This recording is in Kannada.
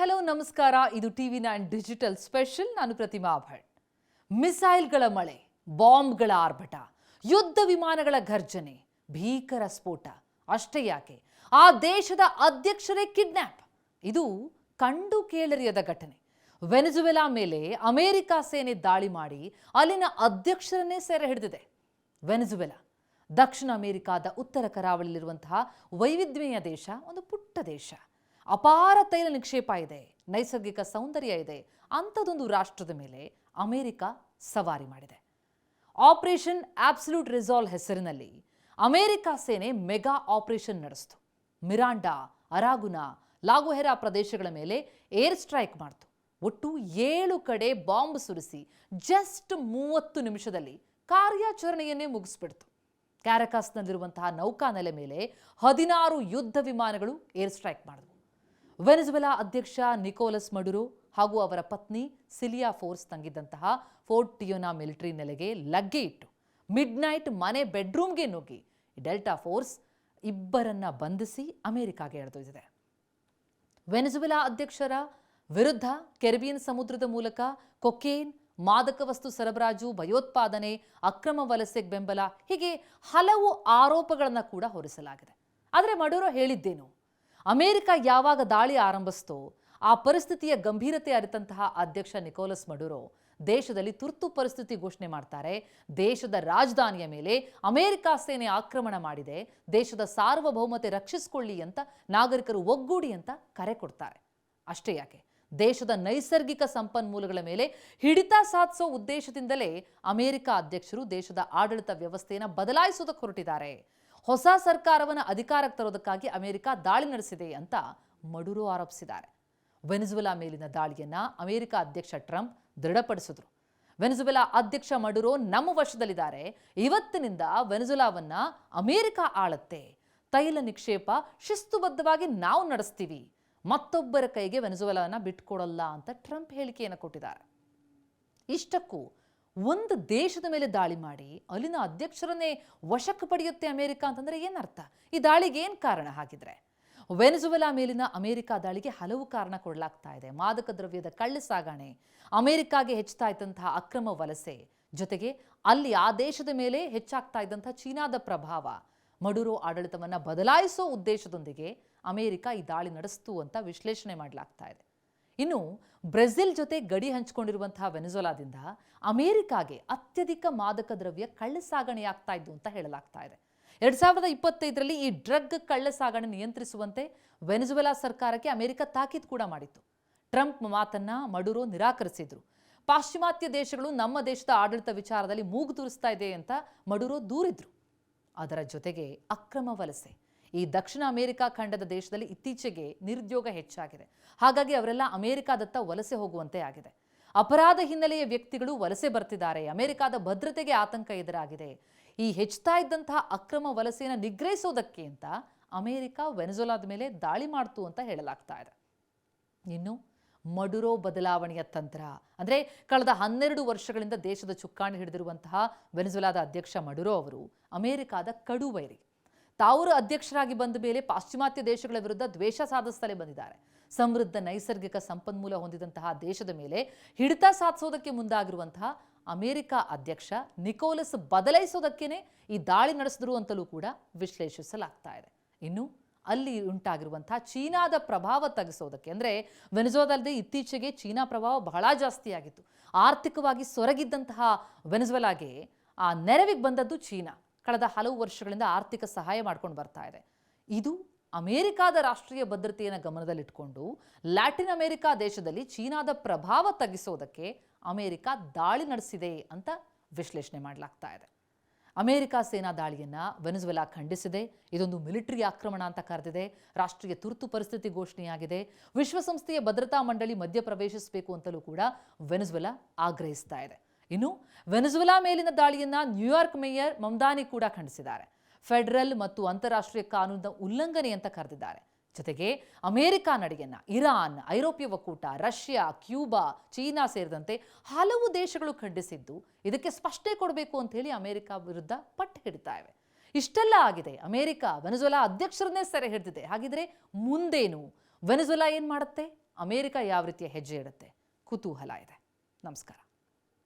ಹಲೋ ನಮಸ್ಕಾರ. ಇದು TV9 ಡಿಜಿಟಲ್ ಸ್ಪೆಷಲ್. ನಾನು ಪ್ರತಿಮಾ ಭಟ್. ಮಿಸೈಲ್ಗಳ ಮಳೆ, ಬಾಂಬ್ಗಳ ಆರ್ಭಟ, ಯುದ್ಧ ವಿಮಾನಗಳ ಘರ್ಜನೆ, ಭೀಕರ ಸ್ಫೋಟ. ಅಷ್ಟೇ ಯಾಕೆ, ಆ ದೇಶದ ಅಧ್ಯಕ್ಷರೇ ಕಿಡ್ನಾಪ್. ಇದು ಕಂಡು ಕೇಳರಿಯದ ಘಟನೆ. ವೆನೆಜುವೆಲಾ ಮೇಲೆ ಅಮೆರಿಕ ಸೇನೆ ದಾಳಿ ಮಾಡಿ ಅಲ್ಲಿನ ಅಧ್ಯಕ್ಷರನ್ನೇ ಸೆರೆ ಹಿಡಿದಿದೆ. ವೆನೆಜುವೆಲಾ ದಕ್ಷಿಣ ಅಮೆರಿಕಾದ ಉತ್ತರ ಕರಾವಳಿಯಲ್ಲಿರುವಂತಹ ವೈವಿಧ್ಯಮಯ ದೇಶ. ಒಂದು ಪುಟ್ಟ ದೇಶ. ಅಪಾರ ತೈಲ ನಿಕ್ಷೇಪ ಇದೆ, ನೈಸರ್ಗಿಕ ಸೌಂದರ್ಯ ಇದೆ. ಅಂಥದ್ದೊಂದು ರಾಷ್ಟ್ರದ ಮೇಲೆ ಅಮೆರಿಕ ಸವಾರಿ ಮಾಡಿದೆ. ಆಪರೇಷನ್ ಆಬ್ಸಲ್ಯೂಟ್ ರಿಸಾಲ್ವ್ ಹೆಸರಿನಲ್ಲಿ ಅಮೆರಿಕ ಸೇನೆ ಮೆಗಾ ಆಪರೇಷನ್ ನಡೆಸಿತು. ಮಿರಾಂಡಾ, ಅರಾಗುನಾ, ಲಾಗುಹೆರಾ ಪ್ರದೇಶಗಳ ಮೇಲೆ ಏರ್ ಸ್ಟ್ರೈಕ್ ಮಾಡಿತು. ಒಟ್ಟು 7 ಕಡೆ ಬಾಂಬ್ ಸುರಿಸಿ ಜಸ್ಟ್ 30 ನಿಮಿಷದಲ್ಲಿ ಕಾರ್ಯಾಚರಣೆಯನ್ನೇ ಮುಗಿಸ್ಬಿಡ್ತು. ಕ್ಯಾರಕಾಸ್ನಲ್ಲಿರುವಂತಹ ನೌಕಾನೆಲೆ ಮೇಲೆ 16 ಯುದ್ಧ ವಿಮಾನಗಳು ಏರ್ ಸ್ಟ್ರೈಕ್ ಮಾಡಿದವು. ವೆನೆಜುವೆಲಾ ಅಧ್ಯಕ್ಷ ನಿಕೋಲಸ್ ಮಡುರೋ ಹಾಗೂ ಅವರ ಪತ್ನಿ ಸಿಲಿಯಾ ಫೋರ್ಸ್ ತಂಗಿದ್ದಂತಹ ಫೋರ್ಟ್ ಟಿಯೋನಾ ಮಿಲಿಟರಿ ನೆಲೆಗೆ ಲಗ್ಗೆ ಇಟ್ಟು ಮಿಡ್ ನೈಟ್ ಮನೆ ಬೆಡ್ರೂಮ್ಗೆ ನುಗ್ಗಿ ಡೆಲ್ಟಾ ಫೋರ್ಸ್ ಇಬ್ಬರನ್ನ ಬಂಧಿಸಿ ಅಮೆರಿಕಾಗೆ ಎಳೆದೊಯ್ದಿದೆ. ವೆನೆಜುವೆಲಾ ಅಧ್ಯಕ್ಷರ ವಿರುದ್ಧ ಕೆರಿಬಿಯನ್ ಸಮುದ್ರದ ಮೂಲಕ ಕೊಕೇನ್, ಮಾದಕ ವಸ್ತು ಸರಬರಾಜು, ಭಯೋತ್ಪಾದನೆ, ಅಕ್ರಮ ವಲಸೆಗೆ ಬೆಂಬಲ, ಹೀಗೆ ಹಲವು ಆರೋಪಗಳನ್ನು ಕೂಡ ಹೊರಿಸಲಾಗಿದೆ. ಆದರೆ ಮಡುರೋ ಹೇಳಿದ್ದೇನು? ಅಮೆರಿಕ ಯಾವಾಗ ದಾಳಿ ಆರಂಭಿಸ್ತೋ ಆ ಪರಿಸ್ಥಿತಿಯ ಗಂಭೀರತೆ ಅರಿತಂತಹ ಅಧ್ಯಕ್ಷ ನಿಕೋಲಸ್ ಮಡುರೋ ದೇಶದಲ್ಲಿ ತುರ್ತು ಪರಿಸ್ಥಿತಿ ಘೋಷಣೆ ಮಾಡ್ತಾರೆ. ದೇಶದ ರಾಜಧಾನಿಯ ಮೇಲೆ ಅಮೆರಿಕ ಸೇನೆ ಆಕ್ರಮಣ ಮಾಡಿದೆ, ದೇಶದ ಸಾರ್ವಭೌಮತೆ ರಕ್ಷಿಸಿಕೊಳ್ಳಿ ಅಂತ ನಾಗರಿಕರು ಒಗ್ಗೂಡಿ ಅಂತ ಕರೆ ಕೊಡ್ತಾರೆ. ಅಷ್ಟೇ ಯಾಕೆ, ದೇಶದ ನೈಸರ್ಗಿಕ ಸಂಪನ್ಮೂಲಗಳ ಮೇಲೆ ಹಿಡಿತ ಸಾಧಿಸೋ ಉದ್ದೇಶದಿಂದಲೇ ಅಮೆರಿಕ ಅಧ್ಯಕ್ಷರು ದೇಶದ ಆಡಳಿತ ವ್ಯವಸ್ಥೆಯನ್ನು ಬದಲಾಯಿಸೋದಕ್ಕೆ ಹೊರಟಿದ್ದಾರೆ. ಹೊಸ ಸರ್ಕಾರವನ್ನು ಅಧಿಕಾರಕ್ಕೆ ತರೋದಕ್ಕಾಗಿ ಅಮೆರಿಕ ದಾಳಿ ನಡೆಸಿದೆ ಅಂತ ಮಡುರೋ ಆರೋಪಿಸಿದ್ದಾರೆ. ವೆನೆಜುವೆಲಾ ಮೇಲಿನ ದಾಳಿಯನ್ನ ಅಮೆರಿಕ ಅಧ್ಯಕ್ಷ ಟ್ರಂಪ್ ದೃಢಪಡಿಸಿದ್ರು. ವೆನೆಜುವೆಲಾ ಅಧ್ಯಕ್ಷ ಮಡುರೋ ನಮ್ಮ ವಶದಲ್ಲಿದ್ದಾರೆ, ಇವತ್ತಿನಿಂದ ವೆನೆಜುವೆಲಾವನ್ನ ಅಮೆರಿಕ ಆಳತ್ತೆ, ತೈಲ ನಿಕ್ಷೇಪ ಶಿಸ್ತುಬದ್ಧವಾಗಿ ನಾವು ನಡೆಸ್ತೀವಿ, ಮತ್ತೊಬ್ಬರ ಕೈಗೆ ವೆನೆಜುವೆಲಾವನ್ನ ಬಿಟ್ಕೊಡಲ್ಲ ಅಂತ ಟ್ರಂಪ್ ಹೇಳಿಕೆಯನ್ನು ಕೊಟ್ಟಿದ್ದಾರೆ. ಇಷ್ಟಕ್ಕೂ ಒಂದು ದೇಶದ ಮೇಲೆ ದಾಳಿ ಮಾಡಿ ಅಲ್ಲಿನ ಅಧ್ಯಕ್ಷರನ್ನೇ ವಶಕ್ಕೆ ಪಡೆಯುತ್ತೆ ಅಮೆರಿಕ ಅಂತಂದ್ರೆ ಏನರ್ಥ? ಈ ದಾಳಿಗೆ ಏನು ಕಾರಣ? ಹಾಗಿದ್ರೆ ವೆನೆಜುವೆಲಾ ಮೇಲಿನ ಅಮೆರಿಕ ದಾಳಿಗೆ ಹಲವು ಕಾರಣ ಕೊಡಲಾಗ್ತಾ ಇದೆ. ಮಾದಕ ದ್ರವ್ಯದ ಕಳ್ಳ ಸಾಗಣೆ, ಅಮೆರಿಕಾಗೆ ಹೆಚ್ಚುತ್ತಾ ಇದ್ದಂತಹ ಅಕ್ರಮ ವಲಸೆ, ಜೊತೆಗೆ ಅಲ್ಲಿ ಆ ದೇಶದ ಮೇಲೆ ಹೆಚ್ಚಾಗ್ತಾ ಇದ್ದಂತಹ ಚೀನಾದ ಪ್ರಭಾವ. ಮಡುರೋ ಆಡಳಿತವನ್ನ ಬದಲಾಯಿಸೋ ಉದ್ದೇಶದೊಂದಿಗೆ ಅಮೆರಿಕ ಈ ದಾಳಿ ನಡೆಸ್ತು ಅಂತ ವಿಶ್ಲೇಷಣೆ ಮಾಡಲಾಗ್ತಾ ಇದೆ. ಇನ್ನು ಬ್ರೆಜಿಲ್ ಜೊತೆ ಗಡಿ ಹಂಚಿಕೊಂಡಿರುವಂತಹ ವೆನೆಜುವೆಲಾದಿಂದ ಅಮೆರಿಕಾಗೆ ಅತ್ಯಧಿಕ ಮಾದಕ ದ್ರವ್ಯ ಕಳ್ಳ ಸಾಗಣೆಯಾಗ್ತಾ ಇದ್ದು ಅಂತ ಹೇಳಲಾಗ್ತಾ ಇದೆ. 2025ರಲ್ಲಿ ಈ ಡ್ರಗ್ ಕಳ್ಳ ಸಾಗಣೆ ನಿಯಂತ್ರಿಸುವಂತೆ ವೆನೆಜುವೆಲಾ ಸರ್ಕಾರಕ್ಕೆ ಅಮೆರಿಕ ತಾಕೀತು ಕೂಡ ಮಾಡಿತ್ತು. ಟ್ರಂಪ್ ಮಾತನ್ನ ಮಡುರೋ ನಿರಾಕರಿಸಿದ್ರು. ಪಾಶ್ಚಿಮಾತ್ಯ ದೇಶಗಳು ನಮ್ಮ ದೇಶದ ಆಡಳಿತ ವಿಚಾರದಲ್ಲಿ ಮೂಗು ತೂರಿಸ್ತಾ ಇದೆ ಅಂತ ಮಡುರೋ ದೂರಿದ್ರು. ಅದರ ಜೊತೆಗೆ ಅಕ್ರಮ ವಲಸೆ, ಈ ದಕ್ಷಿಣ ಅಮೆರಿಕ ಖಂಡದ ದೇಶದಲ್ಲಿ ಇತ್ತೀಚೆಗೆ ನಿರುದ್ಯೋಗ ಹೆಚ್ಚಾಗಿದೆ. ಹಾಗಾಗಿ ಅವರೆಲ್ಲ ಅಮೆರಿಕಾದತ್ತ ವಲಸೆ ಹೋಗುವಂತೆ ಆಗಿದೆ. ಅಪರಾಧ ಹಿನ್ನೆಲೆಯ ವ್ಯಕ್ತಿಗಳು ವಲಸೆ ಬರ್ತಿದ್ದಾರೆ. ಅಮೆರಿಕಾದ ಭದ್ರತೆಗೆ ಆತಂಕ ಎದುರಾಗಿದೆ. ಈ ಹೆಚ್ಚುತ್ತಾ ಇದ್ದಂತಹ ಅಕ್ರಮ ವಲಸೆಯನ್ನು ನಿಗ್ರಹಿಸೋದಕ್ಕೆ ಅಂತ ಅಮೆರಿಕ ವೆನೆಜುವೆಲಾದ ಮೇಲೆ ದಾಳಿ ಮಾಡ್ತು ಅಂತ ಹೇಳಲಾಗ್ತಾ ಇದೆ. ಇನ್ನು ಮಡುರೋ ಬದಲಾವಣೆಯ ತಂತ್ರ ಅಂದರೆ ಕಳೆದ 12 ವರ್ಷಗಳಿಂದ ದೇಶದ ಚುಕ್ಕಾಣಿ ಹಿಡಿದಿರುವಂತಹ ವೆನೆಜುವೆಲಾದ ಅಧ್ಯಕ್ಷ ಮಡುರೋ ಅವರು ಅಮೆರಿಕಾದ ಕಡು ವೈರಿ. ತಾವರು ಅಧ್ಯಕ್ಷರಾಗಿ ಬಂದ ಮೇಲೆ ಪಾಶ್ಚಿಮಾತ್ಯ ದೇಶಗಳ ವಿರುದ್ಧ ದ್ವೇಷ ಸಾಧಿಸುತ್ತಲೇ ಬಂದಿದ್ದಾರೆ. ಸಮೃದ್ಧ ನೈಸರ್ಗಿಕ ಸಂಪನ್ಮೂಲ ಹೊಂದಿದಂತಹ ದೇಶದ ಮೇಲೆ ಹಿಡಿತ ಸಾಧಿಸೋದಕ್ಕೆ ಮುಂದಾಗಿರುವಂತಹ ಅಮೆರಿಕ ಅಧ್ಯಕ್ಷ ನಿಕೋಲಸ್ ಬದಲಾಯಿಸೋದಕ್ಕೇನೆ ಈ ದಾಳಿ ನಡೆಸಿದ್ರು ಅಂತಲೂ ಕೂಡ ವಿಶ್ಲೇಷಿಸಲಾಗ್ತಾ ಇದೆ. ಇನ್ನು ಅಲ್ಲಿ ಉಂಟಾಗಿರುವಂತಹ ಚೀನಾದ ಪ್ರಭಾವ ತಗ್ಗಿಸೋದಕ್ಕೆ, ಅಂದರೆ ವೆನೆಜುವೆಲಾದಲ್ಲಿ ಇತ್ತೀಚೆಗೆ ಚೀನಾ ಪ್ರಭಾವ ಬಹಳ ಜಾಸ್ತಿ ಆಗಿತ್ತು. ಆರ್ಥಿಕವಾಗಿ ಸೊರಗಿದ್ದಂತಹ ವೆನೆಜುವೆಲಾಗೆ ಆ ನೆರವಿಗೆ ಬಂದದ್ದು ಚೀನಾ. ಕಳೆದ ಹಲವು ವರ್ಷಗಳಿಂದ ಆರ್ಥಿಕ ಸಹಾಯ ಮಾಡ್ಕೊಂಡು ಬರ್ತಾ ಇದೆ. ಇದು ಅಮೆರಿಕಾದ ರಾಷ್ಟ್ರೀಯ ಭದ್ರತೆಯನ್ನು ಗಮನದಲ್ಲಿಟ್ಕೊಂಡು ಲ್ಯಾಟಿನ್ ಅಮೆರಿಕಾ ದೇಶದಲ್ಲಿ ಚೀನಾದ ಪ್ರಭಾವ ತಗ್ಗಿಸೋದಕ್ಕೆ ಅಮೆರಿಕ ದಾಳಿ ನಡೆಸಿದೆ ಅಂತ ವಿಶ್ಲೇಷಣೆ ಮಾಡಲಾಗ್ತಾ ಇದೆ. ಅಮೆರಿಕ ಸೇನಾ ದಾಳಿಯನ್ನ ವೆನೆಜುವೆಲಾ ಖಂಡಿಸಿದೆ. ಇದೊಂದು ಮಿಲಿಟರಿ ಆಕ್ರಮಣ ಅಂತ ಕರೆದಿದೆ. ರಾಷ್ಟ್ರೀಯ ತುರ್ತು ಪರಿಸ್ಥಿತಿ ಘೋಷಣೆಯಾಗಿದೆ. ವಿಶ್ವಸಂಸ್ಥೆಯ ಭದ್ರತಾ ಮಂಡಳಿ ಮಧ್ಯಪ್ರವೇಶಿಸಬೇಕು ಅಂತಲೂ ಕೂಡ ವೆನೆಜುವೆಲಾ ಆಗ್ರಹಿಸ್ತಾ ಇದೆ. ಇನ್ನು ವೆನೆಜುವೆಲಾ ಮೇಲಿನ ದಾಳಿಯನ್ನ ನ್ಯೂಯಾರ್ಕ್ ಮೇಯರ್ ಮಮ್ದಾನಿ ಕೂಡ ಖಂಡಿಸಿದ್ದಾರೆ. ಫೆಡರಲ್ ಮತ್ತು ಅಂತಾರಾಷ್ಟ್ರೀಯ ಕಾನೂನಿನ ಉಲ್ಲಂಘನೆ ಅಂತ ಕರೆದಿದ್ದಾರೆ. ಜೊತೆಗೆ ಅಮೆರಿಕ ನಡೆಯನ್ನ ಇರಾನ್, ಐರೋಪ್ಯ ಒಕ್ಕೂಟ, ರಷ್ಯಾ, ಕ್ಯೂಬಾ, ಚೀನಾ ಸೇರಿದಂತೆ ಹಲವು ದೇಶಗಳು ಖಂಡಿಸಿದ್ದು ಇದಕ್ಕೆ ಸ್ಪಷ್ಟನೆ ಕೊಡಬೇಕು ಅಂತ ಹೇಳಿ ಅಮೆರಿಕ ವಿರುದ್ಧ ಪಟ್ಟು ಹಿಡಿತಾ ಇವೆ. ಇಷ್ಟೆಲ್ಲ ಆಗಿದೆ. ಅಮೆರಿಕ ವೆನೆಜುವೆಲಾ ಅಧ್ಯಕ್ಷರನ್ನೇ ಸೆರೆ ಹಿಡಿದಿದೆ. ಹಾಗಿದ್ರೆ ಮುಂದೇನು? ವೆನೆಜುವೆಲಾ ಏನು ಮಾಡುತ್ತೆ? ಅಮೆರಿಕ ಯಾವ ರೀತಿಯ ಹೆಜ್ಜೆ ಇಡುತ್ತೆ ಕುತೂಹಲ ಇದೆ. ನಮಸ್ಕಾರ.